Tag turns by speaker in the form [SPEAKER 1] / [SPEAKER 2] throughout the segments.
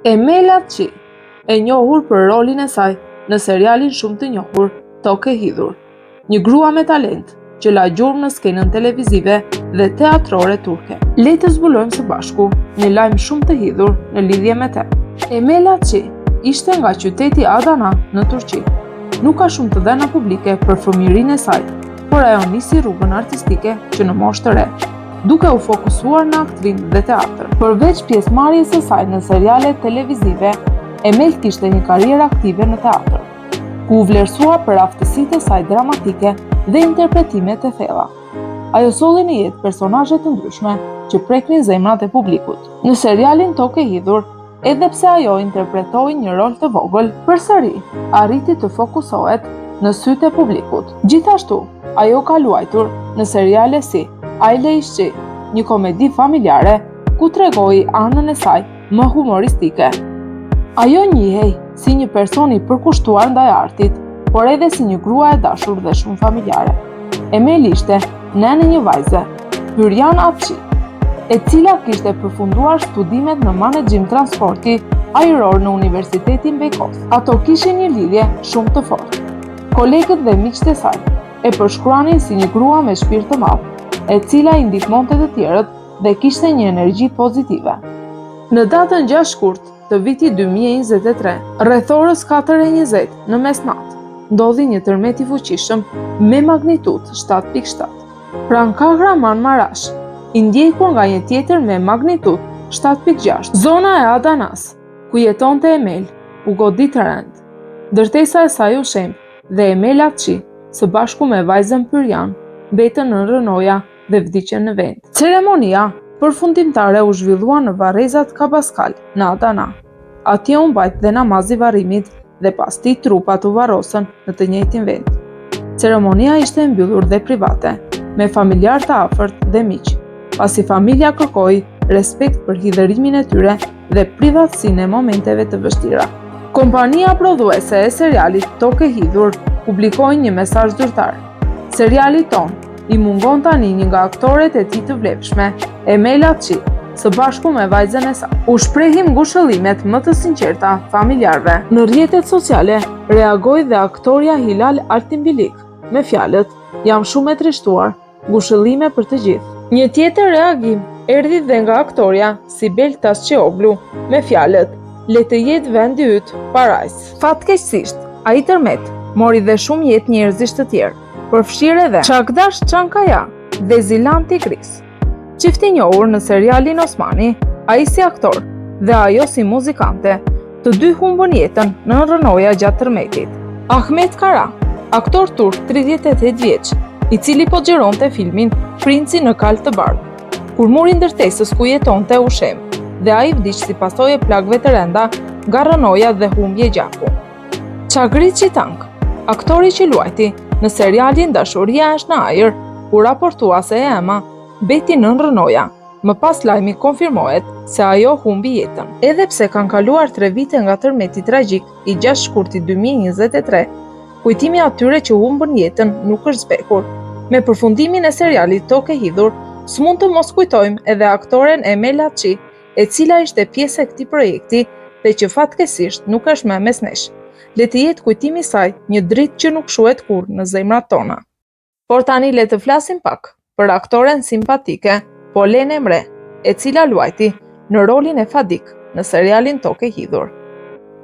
[SPEAKER 1] Emela Çi, e njohur për rolin e saj në serialin shumë të njohur Tokë e Hidhur, një grua me talent që la gjurmë në skenën televizive dhe teatrore turke. Le të zbulojmë së bashku një lajm shumë të hidhur në lidhje me të. Emela Çi ishte nga qyteti Adana në Turqi. Nuk ka shumë të dhëna publike për fëmijërinë e saj, por ajo nisi rrugën artistike që në moshë të re, duke u fokusuar në aktrim dhe teatr. Përveç pjesëmarrjes së saj në seriale televizive, Emel kishte një karrierë aktive në teatr, ku u vlerësua për aftësitë e saj dramatike dhe interpretimet e thella. Ajo solli në jetë personazhe të ndryshme që preknin zemrat e publikut. Në serialin Tokë e Hidhur, edhe pse ajo interpretoi një rol të vogël, përsëri arriti të fokusohet në sytë e publikut. Gjithashtu, ajo ka luajtur në seriale si Aile Ishqi, një komedi familjare ku tregoi anën e saj më humoristike. Ajo njihej si një person i përkushtuar ndaj artit, por edhe si një grua e dashur dhe shumë familjare. Emel ishte nënë një vajze, Hyrjan Atçi, e cila kishte përfunduar studimet në menaxhim transporti ajror në Universitetin Bejkos. Ato kishin një lidhje shumë të fortë. Kolegët dhe miqtë e saj e përshkruanin si një grua me shpirt të madh, e cila i ndihmonte të tjerët dhe kishte një energji pozitive. Në datën 6 shkurt të vitit 2023, rreth orës 4:20 në mesnatë, ndodhi një tërmet i fuqishëm me magnitudë 7.7. Pranë Kahramanmarash, i ndjekur nga një tjetër me magnitudë 7.6. Zona e Adanas, ku jetonte Emel, u godit rënd. Ndërtesa e saj u shemb dhe Emela Çi, së bashku me vajzën Pyrjan, mbetën në rënoja dhe vdiqën në vend. Ceremonia përfundimtare u zhvillua në Varrezat Kabaskal në Adana. Atje u mbajt dhe namazi varrimit dhe pas tij trupat u varrosën në të njëjtin vend. Ceremonia ishte e mbyllur dhe private, me familjar të afërt dhe miq, pasi familja kërkoi respekt për hidhërimin e tyre dhe privatësinë e momenteve të vështira. Kompania prodhuese e serialit Tokë e Hidhur publikoi një mesazh zyrtar. Seriali ton i mungon tani një nga aktoret e tij të vlefshme, Emela Çi, së bashku me vajzën e saj. U shprehim ngushëllimet më të sinqerta familjarëve. Në rrjetet sociale reagoi dhe aktoria Hilal Altimbilik me fjalët: "Jam shumë e trishtuar, ngushëllime për të gjithë." Një tjetër reagim erdhi dhe nga aktoria Sibel Tasçeoglu me fjalët: "Le të jetë vendi yt parajs." Fatkeqësisht, ai tërmet mori dhe shumë jetë njerëzish të tjerë, përfshirë edhe Çakdash Çankaya dhe Zilan Tigris. Çifti i njohur në serialin Osmani, ai si aktor dhe ajo si muzikante, të dy humbën jetën në rënoja gjatë tërmetit. Ahmet Kara, aktor turk 38 vjeç, i cili po xhironte filmin Princi në Kal të Bardhë, kur muri ndërtesës ku jetonte u shem dhe ai vdiq si pasojë e plagëve të rënda nga rënoja dhe humbje gjaku. Çagri Çitank, aktori që luajti në serialin Dashuria është në ajër, ku raportuese e Ema beti në rënoja. Më pas lajmi konfirmohet se ajo humbi jetën. Edhe pse kanë kaluar 3 vite nga tërmeti tragjik i 6 shkurtit 2023, kujtimi atyre që humbën jetën nuk është zbekur. Me përfundimin e serialit Tokë e Hidhur, s'mund të mos kujtojmë edhe aktoren Emela Çi, e cila ishte pjesë e këtij projekti dhe që fatkeqësisht nuk është më mes nesh. Le të jetë kujtimi i saj një dritë që nuk shuhet kurrë në zemrat tona. Por tani le të flasim pak për aktoren simpatike Polen Emre, e cila luajti në rolin e Fadik në serialin Tokë e Hidhur.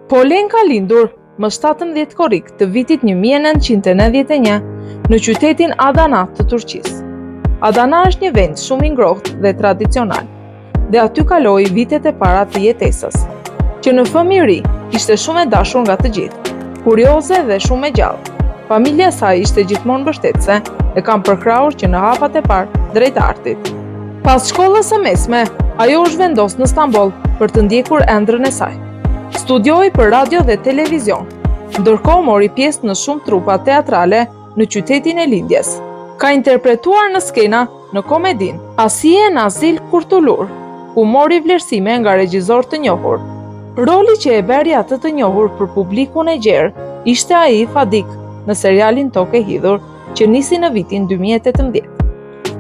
[SPEAKER 1] Polen ka lindur më 17 korrik të vitit 1991 në qytetin Adana të Turqisë. Adana është një vend shumë i ngrohtë dhe tradicional, dhe aty kaloi vitet e para të jetesës, që në fëmijëri ishte shumë e dashur nga të gjithë, kurioze dhe shumë e gjallë. Familja e saj ishte gjithmonë mbështetëse e kam përkrahur që në hapat e parë drejt artit. Pas shkollës së mesme, ajo u zhvendos në Stamboll për të ndjekur ëndrrën e saj. Studioi për radio dhe televizion, ndërkohë mori pjesë në shumë trupa teatrale në qytetin e lindjes. Ka interpretuar në skena në komedin Asie Nazil Kurtulur, ku mori vlerësime nga regjizor të njohur. Roli që e bëri atë të njohur për publikun e gjerë ishte ai Fadik në serialin Tokë e Hidhur, që nisi në vitin 2018.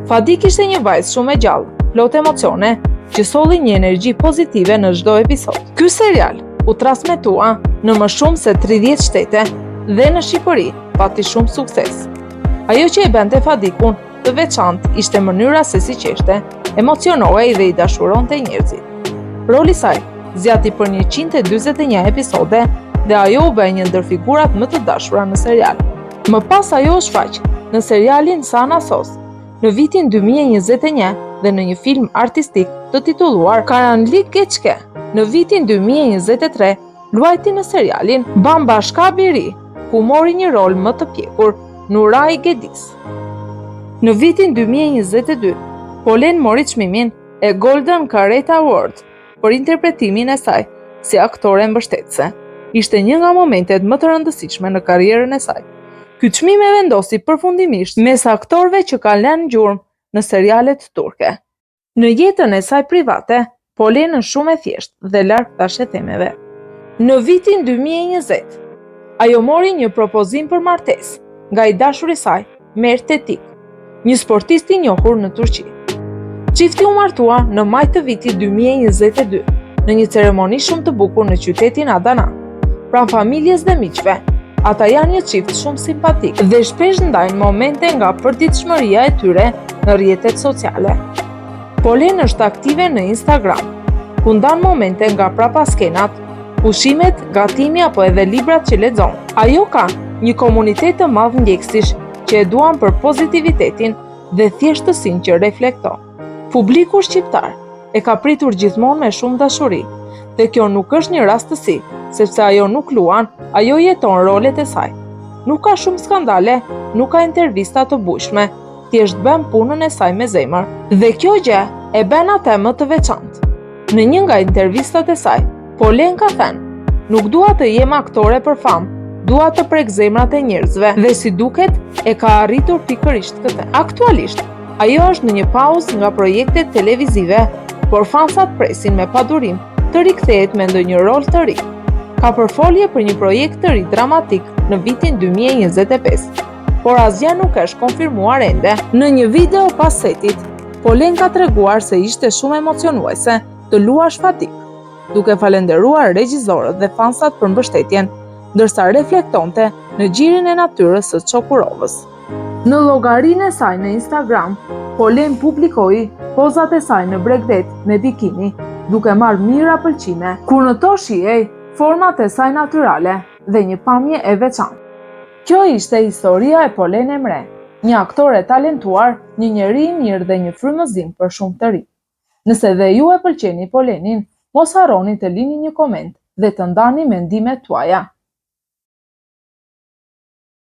[SPEAKER 1] Fadik ishte një vajzë shumë e gjallë, plot emocione që solli një energji pozitive në çdo episod. Ky serial u transmetua në më shumë se 30 shtete dhe në Shqipëri pati shumë sukses. Ajo që e bënte Fadikun të veçantë ishte mënyra se si qeshte, emocionohej dhe i dashuronte njerëzit. Roli i saj zgjati për 141 episode dhe ajo u bë një ndër figurat më të dashura në serial. Më pas ajo u shfaq në serialin Sana Sos në vitin 2021 dhe në një film artistik të titulluar Karanlik Geçke. Në vitin 2023 luajti në serialin Bambashka Biri, ku mori një rol më të pjekur, Nuray Gedis. Në vitin 2022, Polen mori çmimin e Golden Carrot Award për interpretimin e saj si aktore mbështetëse. Ishte një nga momentet më të rëndësishme në karrierën e saj. Ky çmim e vendosi përfundimisht mes aktorëve që kanë lënë gjurmë në serialet turke. Në jetën e saj private, Polen është shumë e thjeshtë dhe larg tashetemeve. Në vitin 2020, ajo mori një propozim për martesë nga i dashuri i saj, Mert Tetik, një sportist i njohur në Turqi. Çifti u martua në maj të vitit 2022 në një ceremoni shumë të bukur në qytetin Adana. Pranë familjes dhe miqve, ata janë një çift shumë simpatik dhe shpesh ndajnë momente nga përditshmëria e tyre në rrjetet sociale. Polen është aktive në Instagram, ku ndan momente nga prapaskenat, pushimet, gatimi apo edhe librat që lexon. Ajo ka një komunitet të madh ndjekësish që e duan për pozitivitetin dhe thjeshtësinë që reflekton. Publiku shqiptar e ka pritur gjithmonë me shumë dashuri, dhe kjo nuk është një rastësi, sepse ajo nuk luan, ajo jeton rolet e saj. Nuk ka shumë skandale, nuk ka intervista të bujshme, thjesht bën punën e saj me zemër. Dhe kjo gjë e bën atë më të veçantë. Në një nga intervistat e saj, Polen ka thënë: "Nuk dua të jem aktore për famë, dua të prek zemrat e njerëzve." Dhe si duket, e ka arritur pikërisht këtë. Aktualisht, ajo është në një pauzë nga projektet televizive, por fansat presin me padurim të rikthehet me ndonjë rol të ri. Ka përfolje për një projekt të ri dramatik në vitin 2025, por asgjë nuk është konfirmuar ende. Në një video pas setit, Polen ka treguar se ishte shumë emocionuese të luash Fadik, duke falenderuar regjisorët dhe fansat për mbështetjen, ndërsa reflektonte në gjirin e natyrës së Çokurovës. Në llogarinë e saj në Instagram, Polen publikoi pozat e saj në bregdet me bikini, duke marrë mira pëlqime, kur në to shihej format e saj natyrale dhe një pamje e veçantë. Kjo ishte historia e Polen Emre, një aktore talentuar, një njeri i mirë dhe një frymëzim për shumë të rinj. Nëse dhe ju e pëlqeni Polenin, mos harroni të lini një koment dhe të ndani mendimet tuaja.